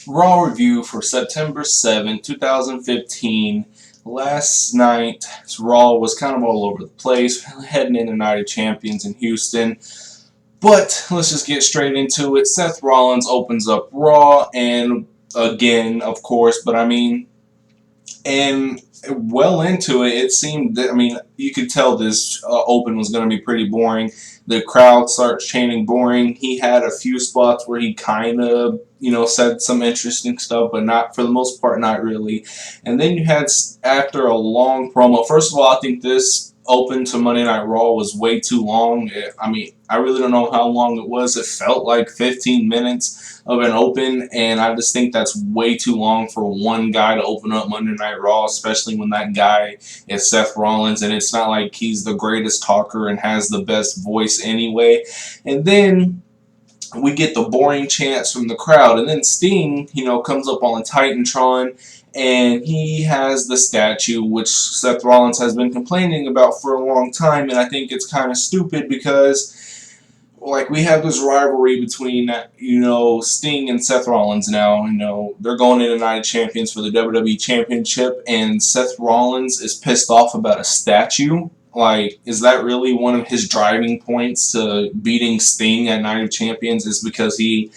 Raw review for September 7th, 2015. Last night's Raw was kind of all over the place, heading into Night of Champions in Houston. But let's just get straight into it. Seth Rollins opens up Raw, and again, of course, but I mean, and well into it, it seemed that, I mean, you could tell this open was going to be pretty boring. The crowd starts chanting boring. He had a few spots where he kind of, said some interesting stuff, but not for the most part, not really. And then you had, after a long promo, first of all, I think this open to Monday Night Raw was way too long. I mean, I really don't know how long it was. It felt like 15 minutes of an open, and I just think that's way too long for one guy to open up Monday Night Raw, especially when that guy is Seth Rollins, and it's not like he's the greatest talker and has the best voice anyway. And then we get the boring chants from the crowd, and then Sting, comes up on the Titantron, and he has the statue, which Seth Rollins has been complaining about for a long time, and I think it's kind of stupid because, like, we have this rivalry between, Sting and Seth Rollins now. They're going into Night of Champions for the WWE Championship, and Seth Rollins is pissed off about a statue. Like, is that really one of his driving points to beating Sting at Night of Champions? Is because he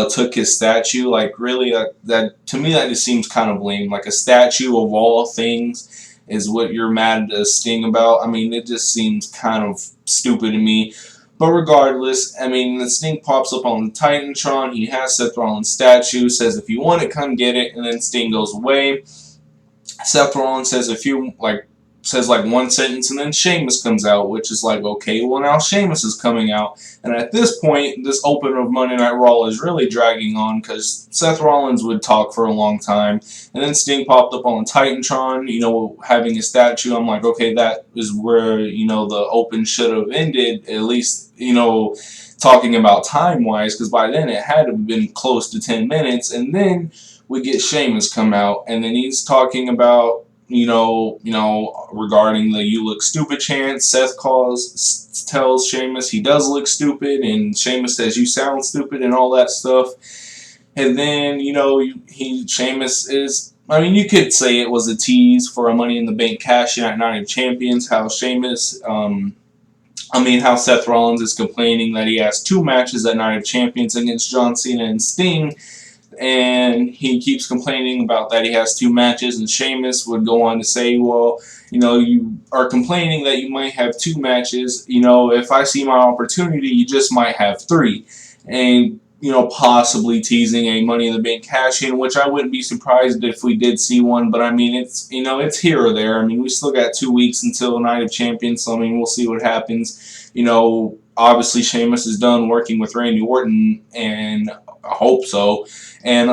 took his statue? Like, really, that to me that just seems kind of lame. Like, a statue of all things is what you're mad at Sting about. I mean, it just seems kind of stupid to me. But regardless, I mean, the Sting pops up on the Titantron. He has Seth Rollins' statue, says, "If you want it, come get it," and then Sting goes away. Seth Rollins says one sentence, and then Sheamus comes out, which is like, okay, well, now Sheamus is coming out. And at this point, this opener of Monday Night Raw is really dragging on because Seth Rollins would talk for a long time. And then Sting popped up on the Titantron, having a statue. I'm like, okay, that is where, the open should have ended, at least, talking about time-wise, because by then it had to have been close to 10 minutes. And then we get Sheamus come out, and then he's talking about, regarding the "you look stupid" chant. Seth tells Sheamus he does look stupid, and Sheamus says you sound stupid and all that stuff. And then, Sheamus is, I mean, you could say it was a tease for a Money in the Bank cash-in at Night of Champions, how Seth Rollins is complaining that he has two matches at Night of Champions against John Cena and Sting, and he keeps complaining about that he has two matches, and Sheamus would go on to say, well, you are complaining that you might have two matches. If I see my opportunity, you just might have three. And, possibly teasing a Money in the Bank cash-in, which I wouldn't be surprised if we did see one, but I mean, it's here or there. I mean, we still got 2 weeks until Night of Champions, so I mean, we'll see what happens. Obviously Sheamus is done working with Randy Orton, and I hope so. And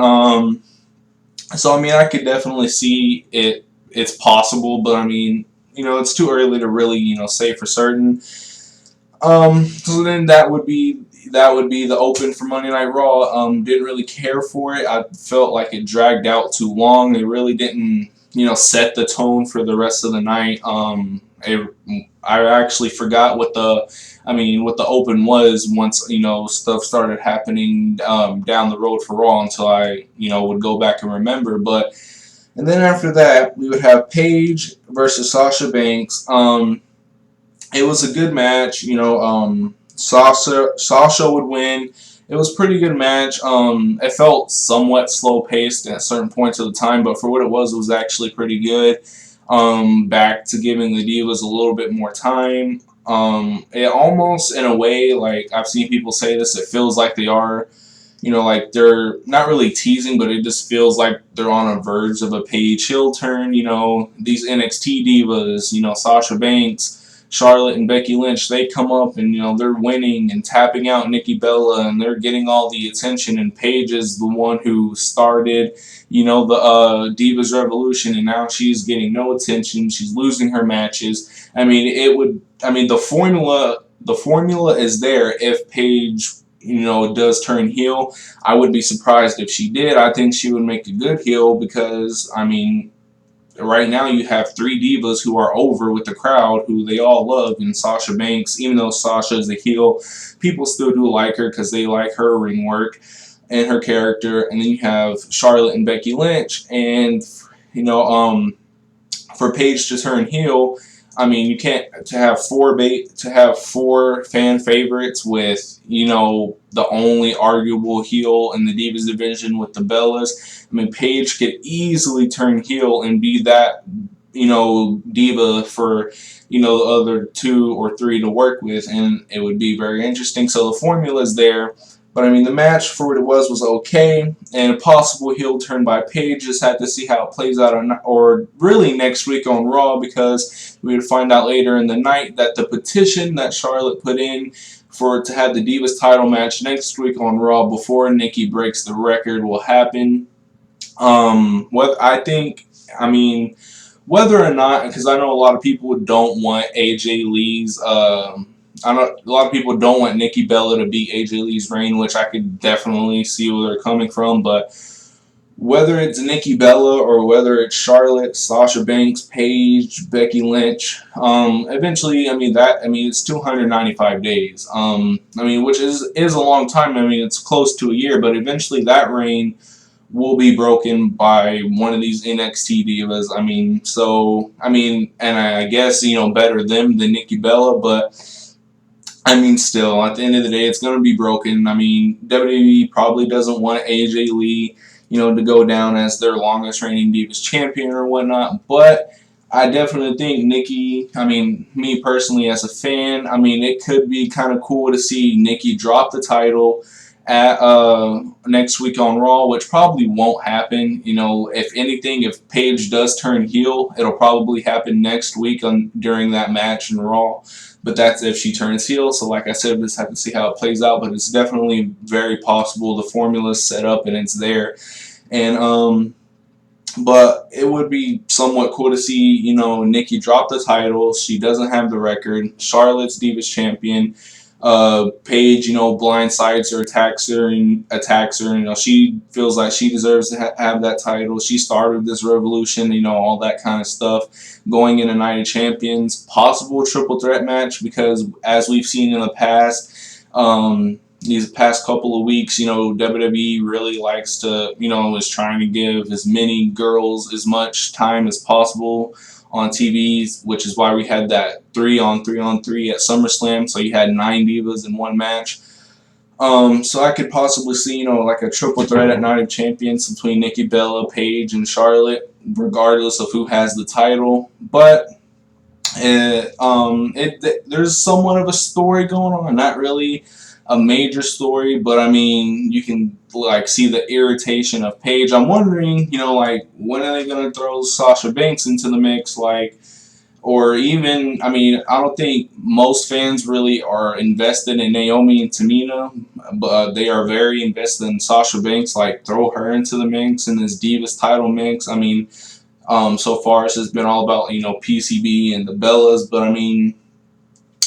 so I mean, I could definitely see it. It's possible, but I mean, it's too early to really say for certain. So then that would be the open for Monday Night Raw. Didn't really care for it. I felt like it dragged out too long. They really didn't set the tone for the rest of the night. I actually forgot what the open was once stuff started happening down the road for Raw until I would go back and remember. And then after that we would have Paige versus Sasha Banks. It was a good match. Sasha would win. It was a pretty good match. It felt somewhat slow paced at certain points of the time, but for what it was actually pretty good. Back to giving the Divas a little bit more time. It almost, in a way, like I've seen people say this, it feels like they are, like they're not really teasing, but it just feels like they're on a verge of a Paige Hill turn. These NXT Divas, Sasha Banks, Charlotte, and Becky Lynch, they come up and they're winning and tapping out Nikki Bella, and they're getting all the attention, and Paige is the one who started the Divas Revolution, and now she's getting no attention. She's losing her matches. I mean, the formula is there if Paige does turn heel. I would be surprised if she did. I think she would make a good heel because, I mean, right now you have three divas who are over with the crowd, who they all love, and Sasha Banks, even though Sasha is a heel, people still do like her because they like her ring work. and her character, and then you have Charlotte and Becky Lynch, and you know, for Paige to turn heel, I mean, you can't to have four fan favorites with, you know, the only arguable heel in the Divas division with the Bellas. I mean, Paige could easily turn heel and be that, you know, diva for, you know, the other two or three to work with, and it would be very interesting. So the formula is there. But I mean, the match for what it was okay, and a possible heel turn by Paige. Just had to see how it plays out, or really next week on Raw, because we would find out later in the night that the petition that Charlotte put in for to have the Divas title match next week on Raw before Nikki breaks the record will happen. What I think, I mean, whether or not, because I know a lot of people don't want AJ Lee's. I know a lot of people don't want Nikki Bella to beat AJ Lee's reign, which I could definitely see where they're coming from. But whether it's Nikki Bella or whether it's Charlotte, Sasha Banks, Paige, Becky Lynch, eventually, it's 295 days. I mean, which is a long time. I mean, it's close to a year, but eventually that reign will be broken by one of these NXT divas. And I guess, you know, better them than Nikki Bella, but I mean, still, at the end of the day, it's going to be broken. I mean, WWE probably doesn't want AJ Lee, you know, to go down as their longest reigning Divas champion or whatnot. But I definitely think Nikki, I mean, me personally as a fan, I mean, it could be kind of cool to see Nikki drop the title at next week on Raw, which probably won't happen. You know, if anything, if Paige does turn heel, it'll probably happen next week during that match in Raw. But that's if she turns heel. So like I said, we just have to see how it plays out. But it's definitely very possible. The formula's set up and it's there. And but it would be somewhat cool to see, you know, Nikki drop the title. She doesn't have the record. Charlotte's Divas champion. Paige, you know, blindsides her, attacks her. You know, she feels like she deserves to have that title. She started this revolution, you know, all that kind of stuff. Going into Night of Champions, possible triple threat match, because as we've seen in the past, these past couple of weeks, you know, WWE really likes to, you know, is trying to give as many girls as much time as possible on TVs, which is why we had that 3-on-3-on-3 at SummerSlam. So you had 9 divas in one match. So I could possibly see, you know, like a triple threat at Night of Champions between Nikki Bella, Paige, and Charlotte, regardless of who has the title. But there's somewhat of a story going on. Not really a major story, but I mean, you can like see the irritation of Paige. I'm wondering, you know, like, when are they going to throw Sasha Banks into the mix? Like, or even, I mean, I don't think most fans really are invested in Naomi and Tamina, but they are very invested in Sasha Banks. Like, throw her into the mix in this Divas title mix. I mean, so far it's just been all about, you know, PCB and the Bellas, but I mean,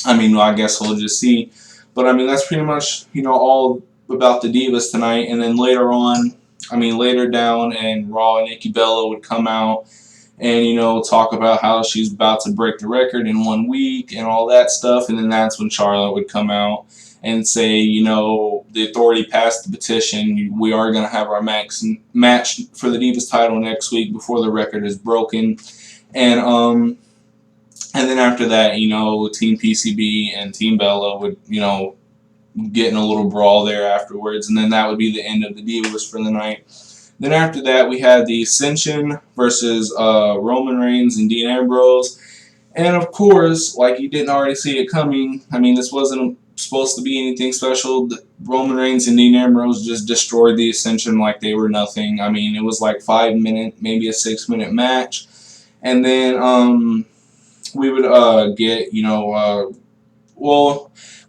I guess we'll just see. But I mean, that's pretty much, you know, all about the Divas tonight. And then later on, later down in Raw, Nikki Bella would come out and, you know, talk about how she's about to break the record in 1 week and all that stuff. And then that's when Charlotte would come out and say, you know, the authority passed the petition. We are going to have our match for the Divas title next week before the record is broken. And then after that, you know, Team PCB and Team Bella would, you know, get in a little brawl there afterwards. And then that would be the end of the Divas for the night. Then after that, we had the Ascension versus Roman Reigns and Dean Ambrose. And of course, like you didn't already see it coming, I mean, this wasn't supposed to be anything special. Roman Reigns and Dean Ambrose just destroyed the Ascension like they were nothing. I mean, it was like 5 minute, maybe a 6 minute match. And then we would get, you know,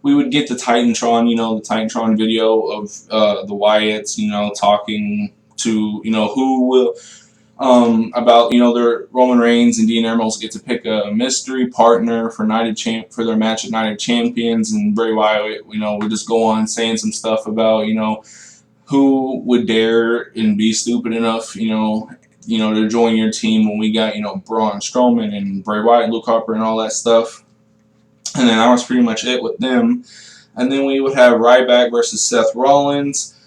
we would get the Titantron, you know, the Titantron video of the Wyatts, you know, talking to, you know, who will, about, you know, their Roman Reigns and Dean Ambrose get to pick a mystery partner for for their match at Night of Champions, and Bray Wyatt, you know, would just go on saying some stuff about, you know, who would dare and be stupid enough, you know, to join your team when we got, you know, Braun Strowman and Bray Wyatt, Luke Harper, and all that stuff. And then that was pretty much it with them. And then we would have Ryback versus Seth Rollins.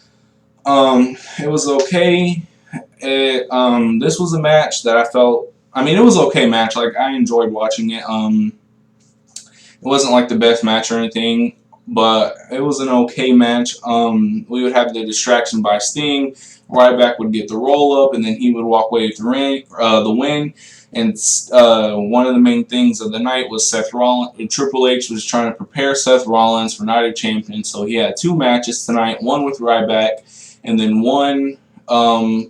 It was okay. This was a match that I felt. I mean, it was an okay match. Like I enjoyed watching it. It wasn't like the best match or anything, but it was an okay match. We would have the distraction by Sting. Ryback would get the roll up, and then he would walk away with the win. And one of the main things of the night was Seth Rollins. Triple H was trying to prepare Seth Rollins for Night of Champions, so he had two matches tonight. One with Ryback, and then one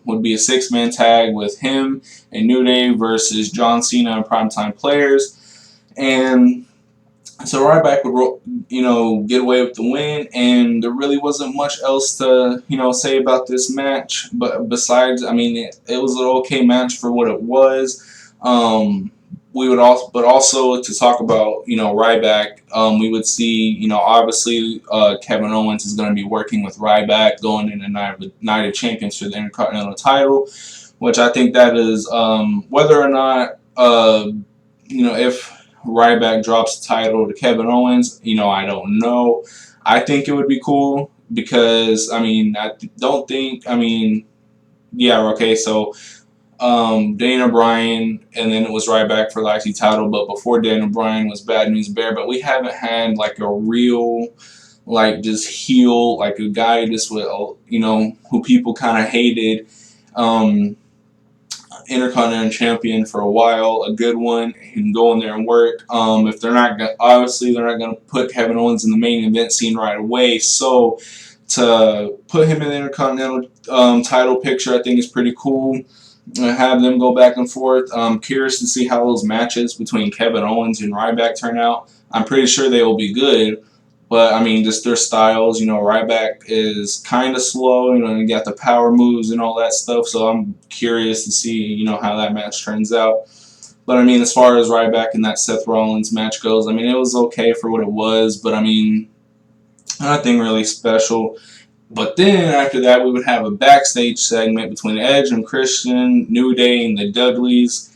would be a six-man tag with him and New Day versus John Cena and Primetime Players. And so Ryback would, get away with the win, and there really wasn't much else to, say about this match. But besides, I mean, it was an okay match for what it was. We would also to talk about, Ryback, we would see, obviously Kevin Owens is going to be working with Ryback going into Night of Champions for the Intercontinental title, which I think that is whether or not, if Ryback drops the title to Kevin Owens, I don't know. I think it would be cool because, I mean, I don't think, I mean, yeah, okay, so Dana Bryan, and then it was Ryback for the IC title, but before Dana Bryan was Bad News Bear, but we haven't had, like, a real, like, just heel, like, a guy just with, who people kind of hated, Intercontinental Champion for a while, a good one, who can go in there and work. If they're not obviously they're not going to put Kevin Owens in the main event scene right away. So to put him in the Intercontinental title picture, I think is pretty cool. Have them go back and forth. I'm curious to see how those matches between Kevin Owens and Ryback turn out. I'm pretty sure they will be good. But, I mean, just their styles, Ryback is kind of slow, you got the power moves and all that stuff, so I'm curious to see, how that match turns out. But, I mean, as far as Ryback and that Seth Rollins match goes, I mean, it was okay for what it was, but, I mean, nothing really special. But then, after that, we would have a backstage segment between Edge and Christian, New Day, and the Dudleys,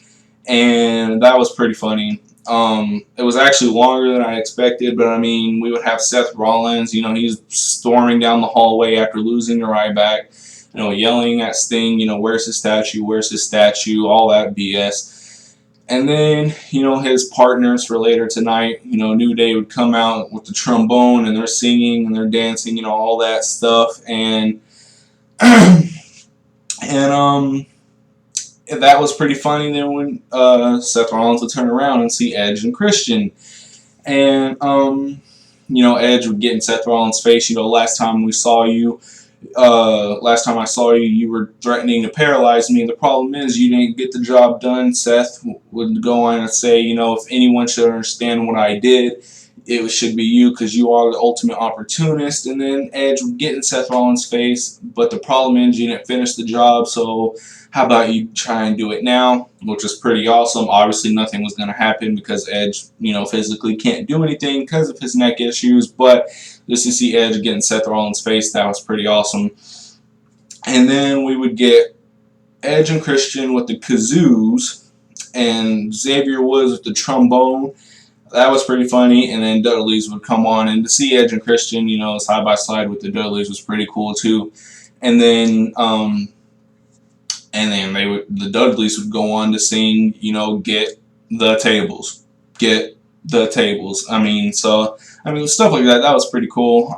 and that was pretty funny. It was actually longer than I expected, but I mean, we would have Seth Rollins, he's storming down the hallway after losing to Ryback, yelling at Sting, where's his statue, all that BS. And then, his partners for later tonight, New Day would come out with the trombone and they're singing and they're dancing, all that stuff. And, and, that was pretty funny. Then when Seth Rollins would turn around and see Edge and Christian, and Edge would get in Seth Rollins' face. Last time I saw you, you were threatening to paralyze me. The problem is you didn't get the job done. Seth would go on and say, if anyone should understand what I did, it should be you because you are the ultimate opportunist. And then Edge would get in Seth Rollins' face, but the problem is you didn't finish the job, so how about you try and do it now, which was pretty awesome. Obviously, nothing was going to happen because Edge, physically can't do anything because of his neck issues, but just to see Edge get in Seth Rollins' face, that was pretty awesome. And then we would get Edge and Christian with the kazoos and Xavier Woods with the trombone. That was pretty funny, and then Dudley's would come on, and to see Edge and Christian, side by side with the Dudleys was pretty cool too. And then the Dudleys would go on to sing, get the tables, get the tables. I mean, stuff like that. That was pretty cool.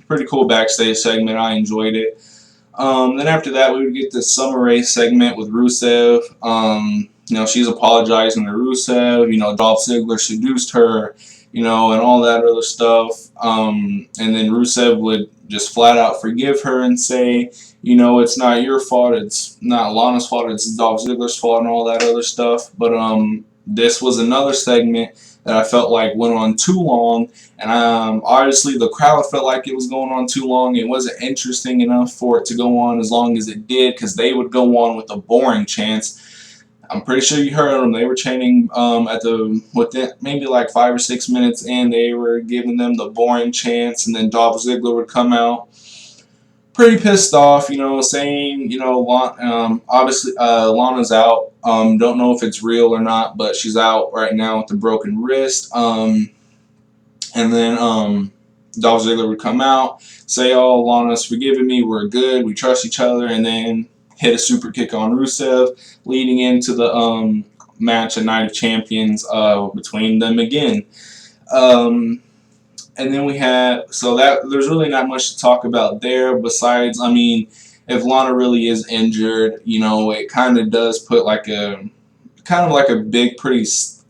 Pretty cool backstage segment. I enjoyed it. Then after that, we would get the Summer Rae segment with Rusev. She's apologizing to Rusev. Dolph Ziggler seduced her, and all that other stuff. And then Rusev would just flat out forgive her and say, it's not your fault, it's not Lana's fault, it's Dolph Ziggler's fault and all that other stuff. But this was another segment that I felt like went on too long, and obviously the crowd felt like it was going on too long. It wasn't interesting enough for it to go on as long as it did, because they would go on with a boring chants. I'm pretty sure you heard them. They were chanting maybe like 5 or 6 minutes in. They were giving them the boring chants, and then Dolph Ziggler would come out, pretty pissed off, saying, obviously Lana's out. Don't know if it's real or not, but she's out right now with a broken wrist. And then Dolph Ziggler would come out, say, "Oh, Lana's forgiven me. We're good. We trust each other," and then hit a super kick on Rusev, leading into the match at Night of Champions between them again. Um, and then we had, so that there's really not much to talk about there. Besides, I mean, if Lana really is injured, it kind of does put like a big, pretty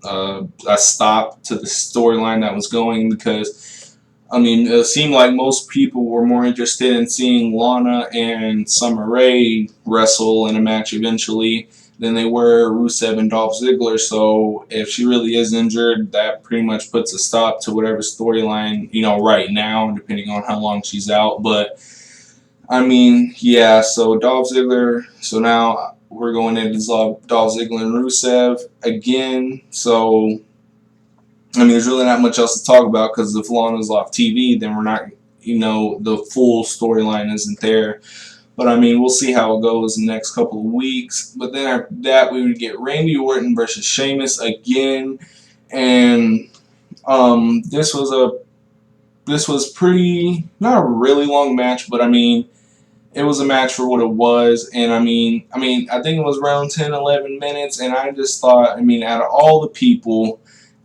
a stop to the storyline that was going, because I mean, it seemed like most people were more interested in seeing Lana and Summer Rae wrestle in a match eventually than they were Rusev and Dolph Ziggler. So if she really is injured, that pretty much puts a stop to whatever storyline, right now, depending on how long she's out. But I mean, yeah, so Dolph Ziggler, so now we're going into Dolph Ziggler and Rusev again. So I mean, there's really not much else to talk about, because if Lana's off TV, then we're not, the full storyline isn't there. But I mean, we'll see how it goes in the next couple of weeks. But then after that, we would get Randy Orton versus Sheamus again, and this was pretty, not a really long match, but I mean, it was a match for what it was. And I mean, I think it was around 10, 11 minutes, and I just thought, I mean, out of all the people,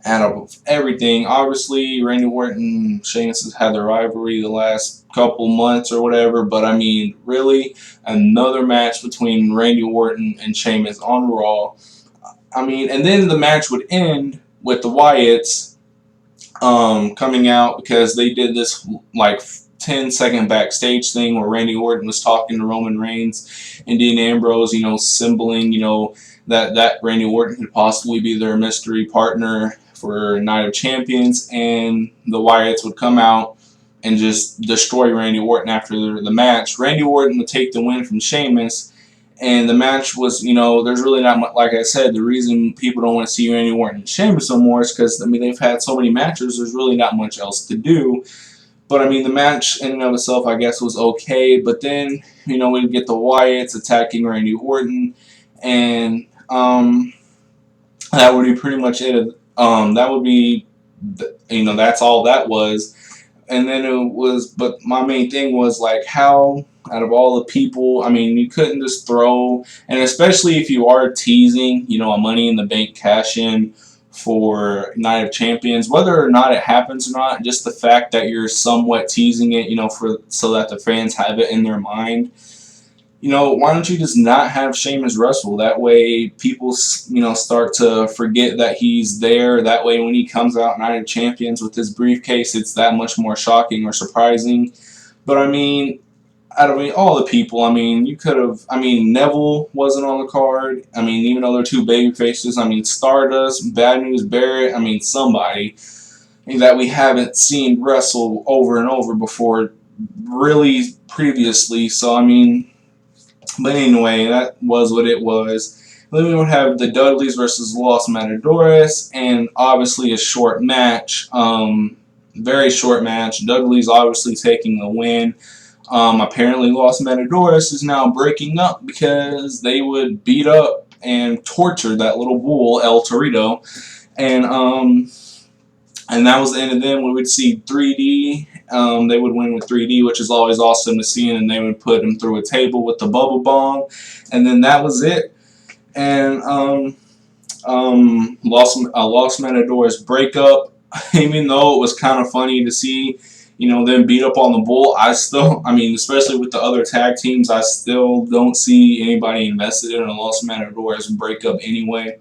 out of everything, obviously Randy Orton and Sheamus has had their rivalry the last couple months or whatever, but I mean, really, another match between Randy Orton and Sheamus on Raw. I mean, and then the match would end with the Wyatts coming out, because they did this like 10-second backstage thing where Randy Orton was talking to Roman Reigns and Dean Ambrose, symboling, that Randy Orton could possibly be their mystery partner for Night of Champions, and the Wyatts would come out and just destroy Randy Orton after the match. Randy Orton would take the win from Sheamus, and the match was, there's really not much, like I said, the reason people don't want to see Randy Orton and Sheamus no more is because, I mean, they've had so many matches, there's really not much else to do. But I mean, the match in and of itself, I guess, was okay. But then, we'd get the Wyatts attacking Randy Orton, and that would be pretty much it. That would be, that's all that was. And then it was, but my main thing was, like, how, out of all the people, I mean, you couldn't just throw, and especially if you are teasing, a Money in the Bank cash-in for Night of Champions, whether or not it happens or not, just the fact that you're somewhat teasing it, so that the fans have it in their mind. Why don't you just not have Sheamus wrestle? That way people, start to forget that he's there. That way when he comes out Night of Champions with his briefcase, it's that much more shocking or surprising. But I mean, out of all the people, I mean, you could have, I mean, Neville wasn't on the card. I mean, even though they're two baby faces, I mean, Stardust, Bad News Barrett, I mean, somebody that we haven't seen wrestle over and over before, really previously. So, I mean, but anyway, that was what it was. Then we would have the Dudleys versus Los Matadores, and obviously a short match, very short match. Dudley's obviously taking the win. Apparently Los Matadores is now breaking up because they would beat up and torture that little bull, El Torito. And that was the end of them. We would see 3D. They would win with 3D, which is always awesome to see. And then they would put them through a table with the bubble bomb. And then that was it. And Los Matadores breakup. Even though it was kind of funny to see, them beat up on the bull, I mean, especially with the other tag teams, I still don't see anybody invested in a Los Matadores breakup anyway.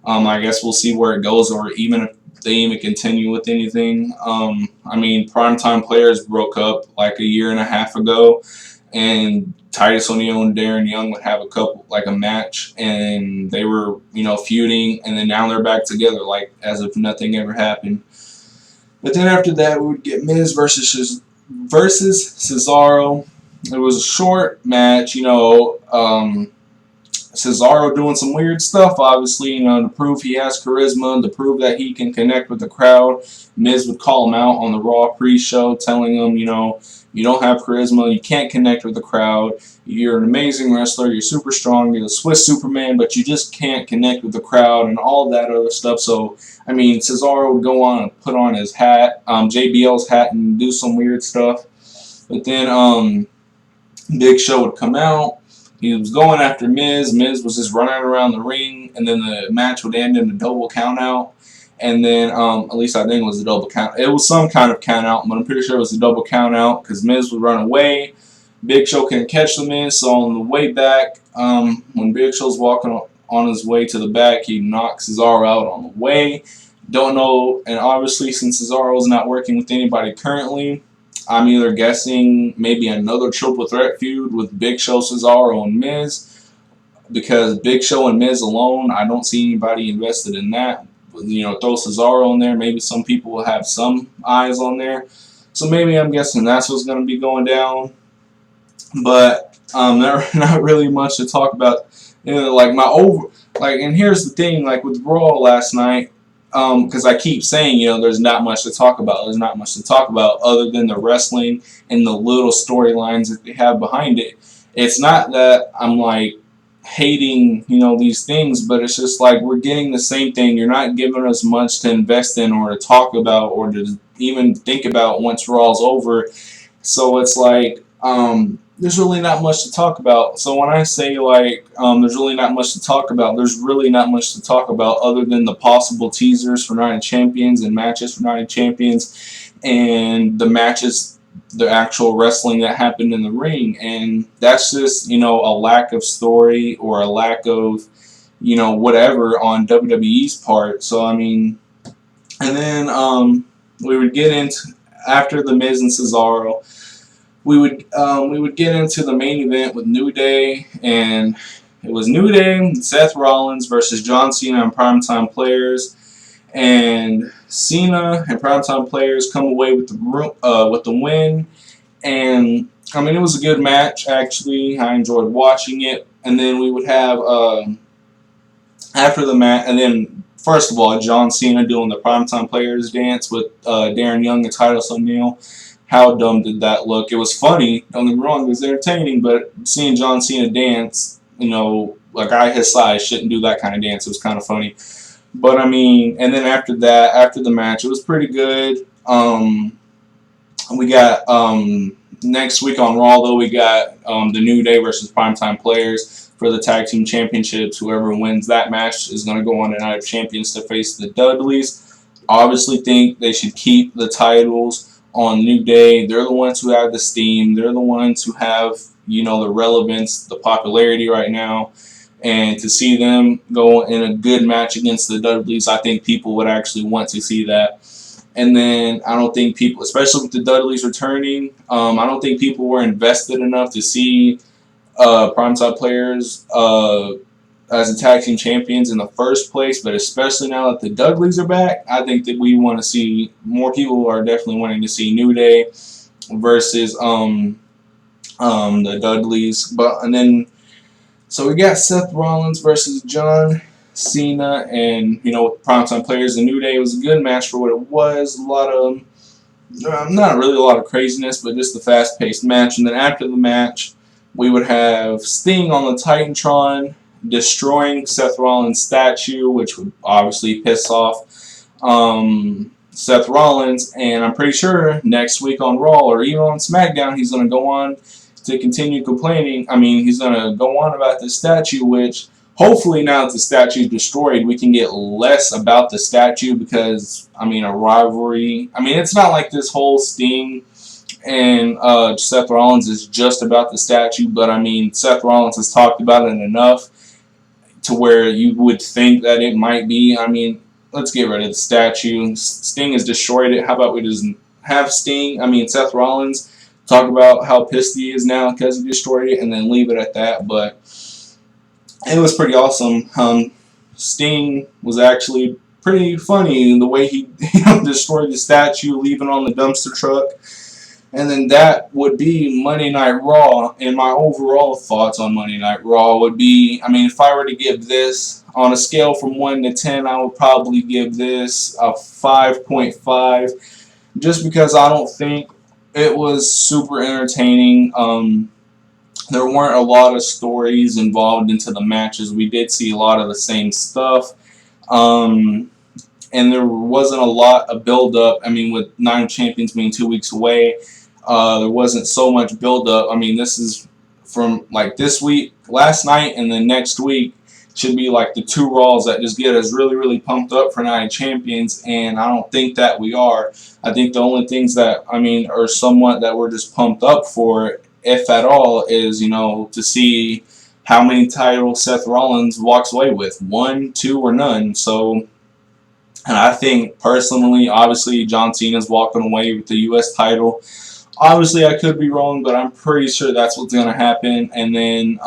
I guess we'll see where it goes, or even if they even continue with anything. I mean, Primetime Players broke up like a year and a half ago, and Titus O'Neil and Darren Young would have a match, and they were, feuding, and then now they're back together, like as if nothing ever happened. But then after that, we would get Miz versus Cesaro. It was a short match, Cesaro doing some weird stuff, obviously, to prove he has charisma, to prove that he can connect with the crowd. Miz would call him out on the Raw pre-show, telling him, you don't have charisma, you can't connect with the crowd, you're an amazing wrestler, you're super strong, you're the Swiss Superman, but you just can't connect with the crowd and all that other stuff. So, Cesaro would go on and put on his hat, JBL's hat, and do some weird stuff. But then Big Show would come out. He was going after Miz. Miz was just running around the ring, and then the match would end in a double countout. And then, at least I think it was a double count. It was some kind of countout, but I'm pretty sure it was a double countout because Miz would run away. Big Show couldn't catch the Miz, so on the way back, when Big Show's walking on his way to the back, he knocks Cesaro out on the way. Don't know, and obviously since Cesaro's not working with anybody currently, I'm either guessing maybe another triple threat feud with Big Show, Cesaro, and Miz, because Big Show and Miz alone, I don't see anybody invested in that. Throw Cesaro in there, maybe some people will have some eyes on there. So maybe I'm guessing that's what's going to be going down. But not really much to talk about. And here's the thing, with Raw last night, because I keep saying, there's not much to talk about. There's not much to talk about other than the wrestling and the little storylines that they have behind it. It's not that I'm hating, these things, but it's just we're getting the same thing. You're not giving us much to invest in or to talk about or to even think about once Raw's over. So it's there's really not much to talk about. So when I say there's really not much to talk about, there's really not much to talk about other than the possible teasers for Night of Champions and matches for Night of Champions and the matches, the actual wrestling that happened in the ring. And that's just, a lack of story or a lack of, whatever on WWE's part. So, and then we would get into, after the Miz and Cesaro, we would get into the main event with New Day, and it was New Day, Seth Rollins versus John Cena and Primetime Players, and Cena and Primetime Players come away with the win, and it was a good match actually. I enjoyed watching it, and then we would have after the match, and then first of all John Cena doing the Primetime Players dance with Darren Young and Titus O'Neil. How dumb did that look? It was funny, don't get me wrong, it was entertaining, but seeing John Cena dance, a guy his size shouldn't do that kind of dance. It was kind of funny. But, and then after that, after the match, it was pretty good. We got, next week on Raw, though, we got the New Day versus Primetime Players for the Tag Team Championships. Whoever wins that match is going to go on to Night of Champions to face the Dudleys. Obviously think they should keep the titles on New Day. They're the ones who have the steam. They're the ones who have, the relevance, the popularity right now. And to see them go in a good match against the Dudleys, I think people would actually want to see that. And then I don't think people, especially with the Dudleys returning, I don't think people were invested enough to see Primetime Players as a tag team champions in the first place, but especially now that the Dudleys are back, I think that we want to see, more people are definitely wanting to see New Day versus the Dudleys. So we got Seth Rollins versus John Cena, and with Primetime Players, the New Day was a good match for what it was. A lot of, not really a lot of craziness, but just a fast-paced match. And then after the match, we would have Sting on the Titantron destroying Seth Rollins' statue, which would obviously piss off Seth Rollins. And I'm pretty sure next week on Raw or even on SmackDown, he's going to go on to continue complaining. He's going to go on about the statue, which hopefully now that the statue is destroyed, we can get less about the statue because, a rivalry. It's not like this whole Sting and Seth Rollins is just about the statue, but Seth Rollins has talked about it enough to where you would think that it might be. Let's get rid of the statue. Sting has destroyed it. How about we just have Sting, Seth Rollins, talk about how pissed he is now because he destroyed it, and then leave it at that. But it was pretty awesome. Sting was actually pretty funny in the way he destroyed the statue, leaving on the dumpster truck. And then that would be Monday Night Raw. And my overall thoughts on Monday Night Raw would be, I mean, if I were to give this on a scale from 1 to 10, I would probably give this a 5.5, just because I don't think it was super entertaining. There weren't a lot of stories involved into the matches. We did see a lot of the same stuff. Um, and there wasn't a lot of build up. I mean, with Nine Champions being 2 weeks away, there wasn't so much build up. I mean, this is from like this week, last night, and then next week should be like the two Raws that just get us really, really pumped up for Nine Champions. And I don't think that we are. I think the only things that, I mean, are somewhat that we're just pumped up for, if at all, is, you know, to see how many titles Seth Rollins walks away with. 1, 2, or none. So, and I think personally, obviously, John Cena's walking away with the U.S. title. Obviously, I could be wrong, but I'm pretty sure that's what's going to happen. And then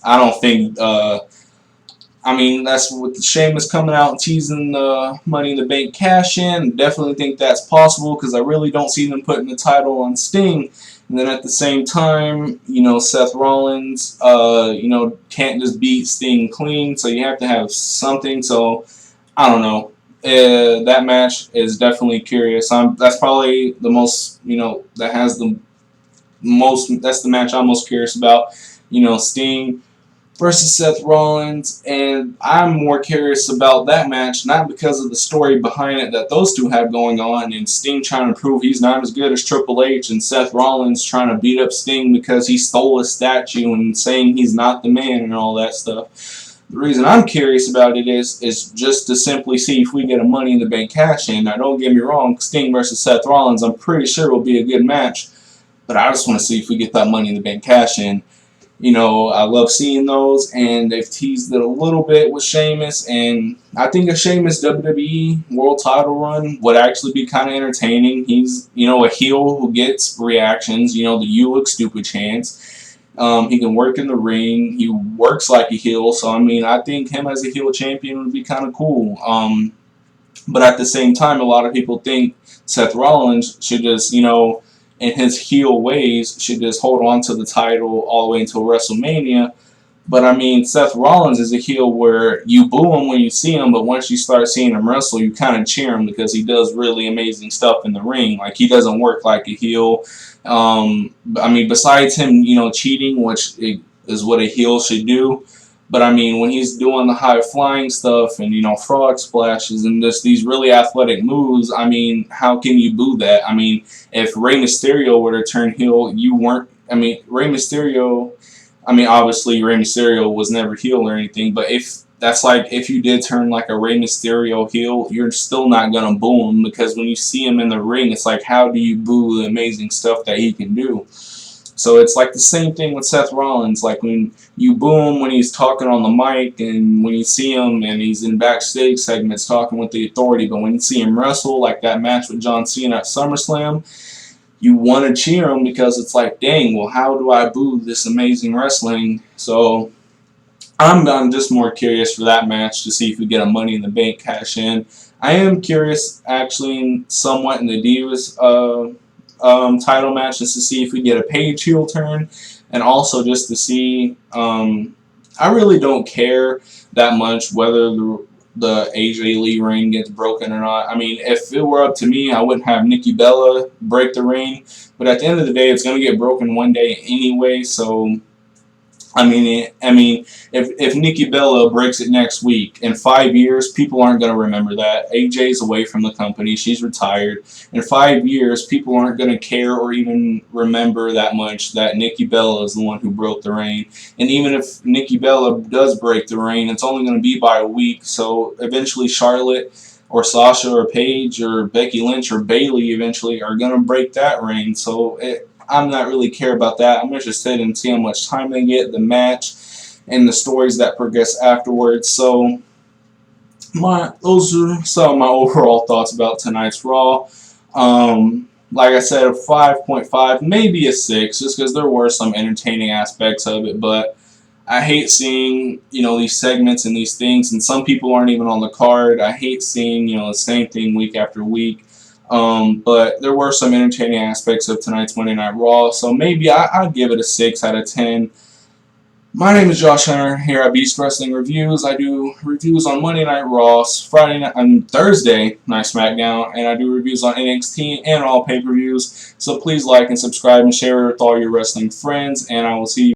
I don't think, I mean, that's with Sheamus coming out and teasing the Money in the Bank cash in. Definitely think that's possible, because I really don't see them putting the title on Sting. And then at the same time, you know, Seth Rollins, you know, can't just beat Sting clean, so you have to have something. So, I don't know. That match is definitely curious. That's probably the most, you know, that has the most, that's the match I'm most curious about. You know, Sting versus Seth Rollins, and I'm more curious about that match, not because of the story behind it that those two have going on, and Sting trying to prove he's not as good as Triple H, and Seth Rollins trying to beat up Sting because he stole a statue and saying he's not the man and all that stuff. The reason I'm curious about it is just to simply see if we get a Money in the Bank cash in. Now, don't get me wrong, Sting versus Seth Rollins, I'm pretty sure will be a good match, but I just want to see if we get that Money in the Bank cash in. You know, I love seeing those, and they've teased it a little bit with Sheamus, and I think a Sheamus WWE World Title run would actually be kind of entertaining. He's, you know, a heel who gets reactions, you know, the "you look stupid" chants. He can work in the ring. He works like a heel, so I mean, I think him as a heel champion would be kind of cool. But at the same time, a lot of people think Seth Rollins should just, you know, in his heel ways, should just hold on to the title all the way until WrestleMania. But I mean, Seth Rollins is a heel where you boo him when you see him, but once you start seeing him wrestle, you kind of cheer him because he does really amazing stuff in the ring. Like, he doesn't work like a heel. I mean, besides him, you know, cheating, which is what a heel should do. But I mean, when he's doing the high flying stuff and, you know, frog splashes and just these really athletic moves, I mean, how can you boo that? I mean, if Rey Mysterio were to turn heel, you weren't. I mean, Rey Mysterio. I mean, obviously Rey Mysterio was never heel or anything, but if that's like if you did turn like a Rey Mysterio heel, you're still not gonna boo him, because when you see him in the ring, it's like, how do you boo the amazing stuff that he can do? So it's like the same thing with Seth Rollins. Like, when you boo him when he's talking on the mic, and when you see him and he's in backstage segments talking with the Authority, but when you see him wrestle, like that match with John Cena at SummerSlam, you want to cheer him because it's like, dang, well, how do I boo this amazing wrestling? So I'm just more curious for that match to see if we get a Money in the Bank cash in. I am curious, actually, somewhat in the Divas title match, just to see if we get a Paige heel turn, and also just to see. I really don't care that much whether the AJ Lee ring gets broken or not. I mean, if it were up to me, I wouldn't have Nikki Bella break the ring. But at the end of the day, it's going to get broken one day anyway. So, I mean, if Nikki Bella breaks it next week, in 5 years, people aren't going to remember that. AJ's away from the company. She's retired. In 5 years, people aren't going to care or even remember that much that Nikki Bella is the one who broke the reign. And even if Nikki Bella does break the reign, it's only going to be by a week. So eventually Charlotte or Sasha or Paige or Becky Lynch or Bayley eventually are going to break that reign. So I'm not really care about that. I'm interested in seeing how much time they get, the match, and the stories that progress afterwards. So those are some of my overall thoughts about tonight's Raw. Like I said, a 5.5, maybe a 6, just because there were some entertaining aspects of it. But I hate seeing, you know, these segments and these things, and some people aren't even on the card. I hate seeing, you know, the same thing week after week. But there were some entertaining aspects of tonight's Monday Night Raw, so maybe I'd give it a 6 out of 10. My name is Josh Hunter here at Beast Wrestling Reviews. I do reviews on Monday Night Raw, Friday night, and Thursday Night SmackDown, and I do reviews on NXT and all pay-per-views. So please like and subscribe and share with all your wrestling friends, and I will see you